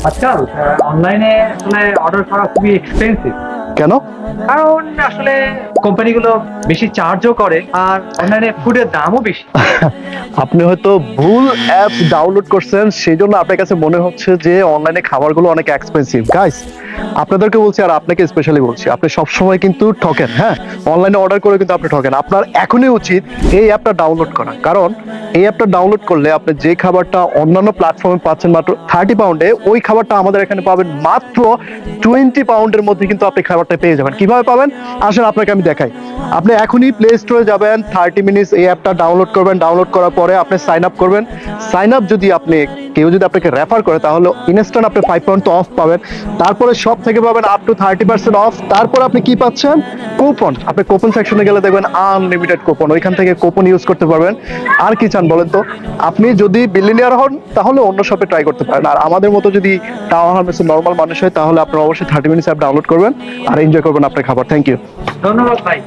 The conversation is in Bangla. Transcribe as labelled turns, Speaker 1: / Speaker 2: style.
Speaker 1: আজকাল অনলাইনে আসলে অর্ডার করা খুবই এক্সপেন্সিভ।
Speaker 2: কেন?
Speaker 1: কারণ আসলে কোম্পানিগুলো বেশি চার্জও করে আর অনলাইনে ফুডের দামও বেশি।
Speaker 2: আপনি হয়তো ভুল অ্যাপস ডাউনলোড করছেন, সেই জন্য আপনার কাছে মনে হচ্ছে যে অনলাইনে খাবারগুলো অনেক এক্সপেন্সিভ। গাইস, আপনাদেরকে বলছি আর আপনাকে স্পেশালি বলছি, আপনি সবসময় কিন্তু ঠকেন। হ্যাঁ, অনলাইনে অর্ডার করে কিন্তু আপনি ঠকেন। আপনার এখনই উচিত এই অ্যাপটা ডাউনলোড করা, কারণ এই অ্যাপটা ডাউনলোড করলে আপনি যে খাবারটা অন্যান্য প্ল্যাটফর্মে পাচ্ছেন মাত্র 30 পাউন্ডে, ওই খাবারটা আমাদের এখানে পাবেন মাত্র 20 পাউন্ডের মধ্যে। কিন্তু আপনি খাবারটা পেয়ে যাবেন। কিভাবে পাবেন আসেন আপনাকে আমি দেখাই। আপনি এখনই প্লে স্টোরে যাবেন, 30 মিনিটস এই অ্যাপটা ডাউনলোড করবেন। ডাউনলোড করার পরে আপনি সাইন আপ করবেন। সাইন আপ যদি আপনি কেউ যদি আপনাকে রেফার করে, তাহলে ইনস্ট্যান্ট আপনি 5 পাউন্ড তো অফ পাবেন। তারপরে সব থেকে পাবেন আপ টু 30% অফ। তারপর আপনি কি পাচ্ছেন? কুপন। আপনি কুপন সেকশনে গেলে দেখবেন আনলিমিটেড কুপন, ওইখান থেকে কুপন ইউজ করতে পারবেন। আর কি চান বলেন তো? আপনি যদি বিলিনিয়ার হন তাহলে অন্য শপে ট্রাই করতে পারেন, আর আমাদের মতো যদি টাওয়ার হারমেসে নর্মাল মানুষ হয় তাহলে আপনারা অবশ্যই 30 মিনিটস অ্যাপ ডাউনলোড করবেন আর এনজয় করবেন আপনার খাবার। Thank you.
Speaker 1: ধন্যবাদ ভাই।